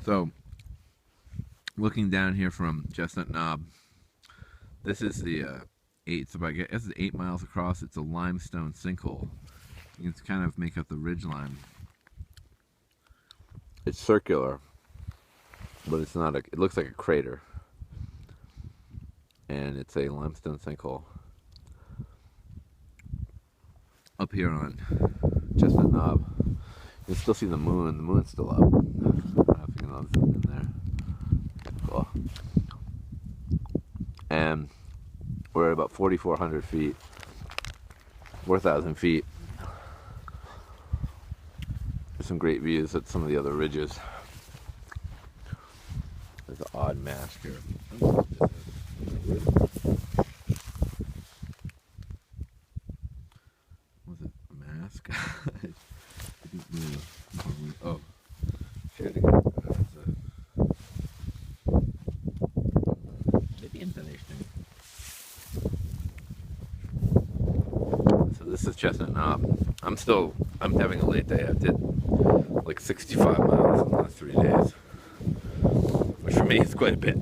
So, looking down here from Chestnut Knob, this is the it's about, I guess it's 8 miles across. It's a limestone sinkhole. You can kind of make up the ridge line. It's circular, but it's not it looks like a crater. And it's a limestone sinkhole up here on Chestnut Knob. You can still see the moon. The moon's still up. I don't know if you can zoom in there. Cool. And we're at about 4,400 feet, 4,000 feet. There's some great views at some of the other ridges. There's an odd mask here. Was it a mask? I didn't know. Oh, share it again. Maybe interesting. So this is Chestnut Knob. I'm having a late day. I did like 65 miles in the last 3 days, which for me is quite a bit.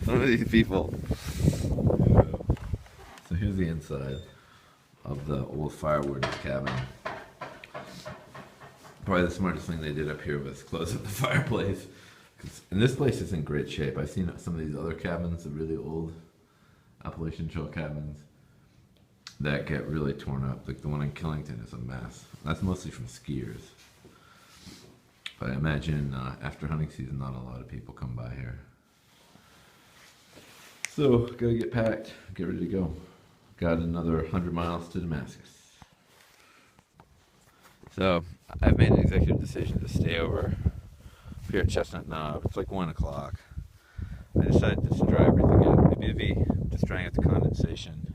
Some of these people. So here's the inside of the old firewarden's cabin. Probably the smartest thing they did up here was close up the fireplace. And this place is in great shape. I've seen some of these other cabins, the really old Appalachian Trail cabins, that get really torn up. Like the one in Killington is a mess. That's mostly from skiers. But I imagine after hunting season, not a lot of people come by here. So, gotta get packed, get ready to go. Got another 100 miles to Damascus. So, I've made an executive decision to stay over here at Chestnut Knob. It's like 1 o'clock. I decided just to dry everything out. Maybe just drying out the condensation.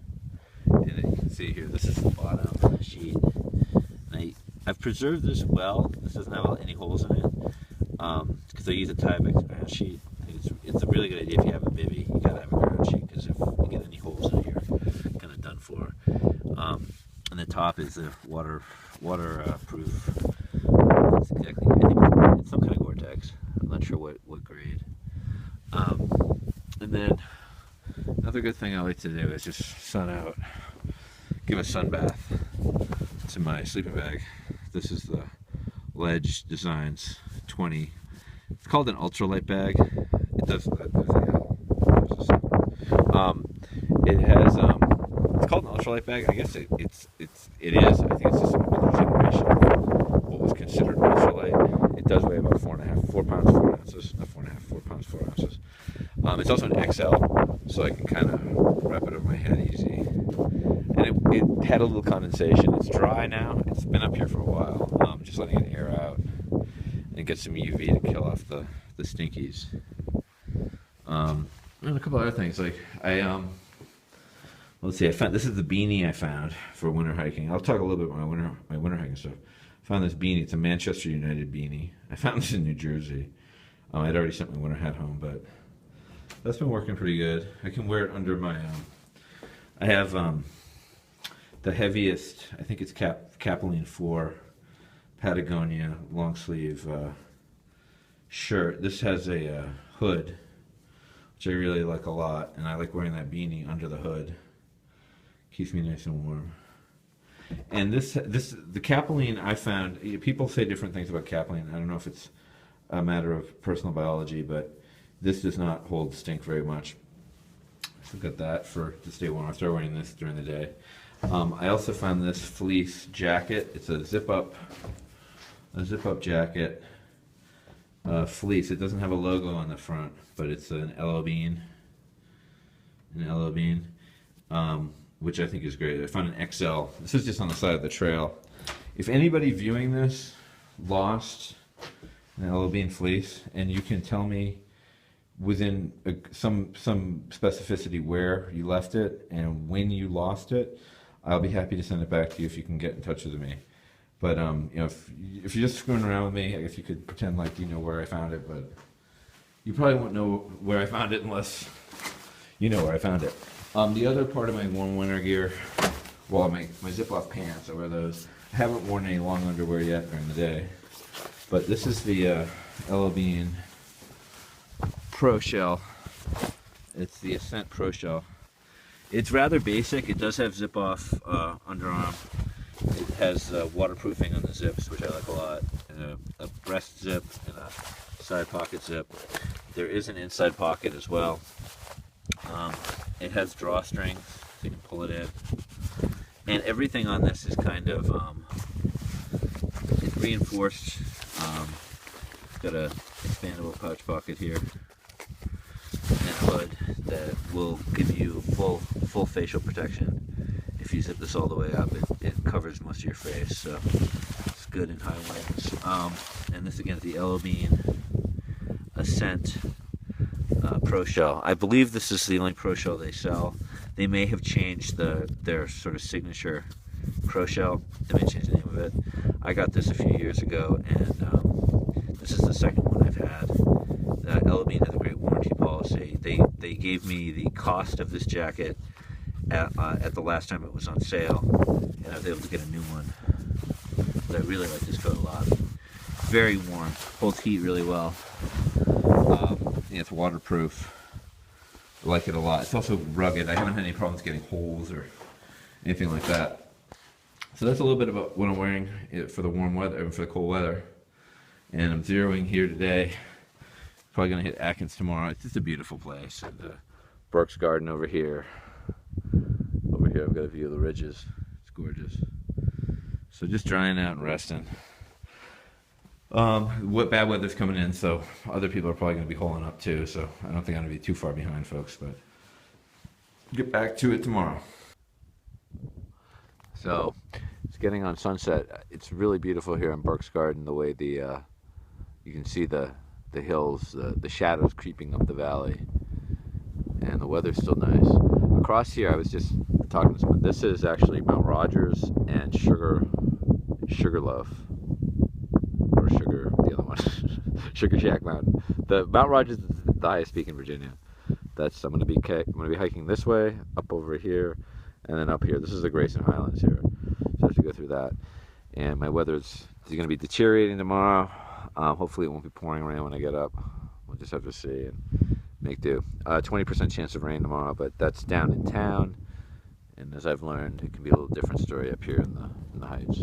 And you can see here, this is the bottom sheet. And I've preserved this well. This doesn't have any holes in it. Because I use a Tyvek ground sheet. It's a really good idea if you have a bivvy. You gotta have a ground sheet because if you get any holes in it, you're kind of done for. And the top is a waterproof. It's exactly. I think it's some kind of Gore-Tex. I'm not sure what grade. And then another good thing I like to do is just sun out, give a sun bath to my sleeping bag. This is the Ledge Designs 20. It's called an ultralight bag. It does. It has. It's called an ultralight bag. I guess it is. I think it's just another generation of what was considered ultralight. It does weigh about 4 pounds 4 ounces. Not 4.5, 4 pounds 4 ounces. It's also an XL, so I can kind of wrap it over my head easy. And it had a little condensation. It's dry now. It's been up here for a while. Just letting it air out and get some UV to kill off the stinkies. And a couple other things, like let's see. This is the beanie I found for winter hiking. I'll talk a little bit about my winter hiking stuff. I found this beanie. It's a Manchester United beanie. I found this in New Jersey. I'd already sent my winter hat home, but that's been working pretty good. I can wear it under my. I have the heaviest. I think it's Capilene 4 Patagonia long sleeve shirt. This has a hood, which I really like a lot, and I like wearing that beanie under the hood. Keeps me nice and warm. And the Capilene I found, people say different things about Capilene. I don't know if it's a matter of personal biology, but this does not hold stink very much. So got that to stay warm. I start wearing this during the day. I also found this fleece jacket. It's a zip-up jacket, fleece. It doesn't have a logo on the front, but it's an LL Bean, which I think is great. I found an XL. This is just on the side of the trail. If anybody viewing this lost an LL Bean fleece, and you can tell me within some specificity where you left it and when you lost it, I'll be happy to send it back to you if you can get in touch with me. But if you're just screwing around with me, I guess you could pretend like you know where I found it, but you probably won't know where I found it unless you know where I found it. The other part of my warm winter gear, well, my zip-off pants, I wear those. I haven't worn any long underwear yet during the day. But this is the Ella Bean Pro Shell. It's the Ascent Pro Shell. It's rather basic. It does have zip-off underarm. It has waterproofing on the zips, which I like a lot, and a breast zip and a side pocket zip. There is an inside pocket as well. It has drawstrings, so you can pull it in. And everything on this is kind of it's reinforced. It's got a expandable pouch pocket here and a hood that will give you full facial protection. If you zip this all the way up, it covers most of your face, so it's good in high winds. And this again is the Ella Bean Ascent Pro Shell. I believe this is the only Pro Shell they sell. They may have changed their sort of signature Pro Shell. They may change the name of it. I got this a few years ago, and this is the second one I've had. Ella Bean has a great warranty policy. They gave me the cost of this jacket at the last time it was on sale, and I was able to get a new one. But I really like this coat a lot. Very warm, holds heat really well. It's waterproof. I like it a lot. It's also rugged. I haven't had any problems getting holes or anything like that. So that's a little bit about what I'm wearing for the warm weather, for the cold weather. And I'm zeroing here today. Probably gonna hit Atkins tomorrow. It's just a beautiful place. And Burke's Garden over here. Over here I've got a view of the ridges. It's gorgeous. So just drying out and resting. What bad weather's coming in, so other people are probably going to be holing up too, so I don't think I'm going to be too far behind, folks, but get back to it tomorrow. So it's getting on sunset. It's really beautiful here in Burke's Garden, the way you can see the hills, the shadows creeping up the valley, and the weather's still nice. Across here, I was just talking to someone. This is actually Mount Rogers and Sugarloaf. Sugar, the other one, Sugar Shack Mountain. The Mount Rogers is the highest peak in Virginia. I'm going to be hiking this way, up over here, and then up here. This is the Grayson Highlands here. So I have to go through that. And my weather's going to be deteriorating tomorrow. Hopefully it won't be pouring rain when I get up. We'll just have to see and make do. 20% chance of rain tomorrow, but that's down in town. And as I've learned, it can be a little different story up here in the heights.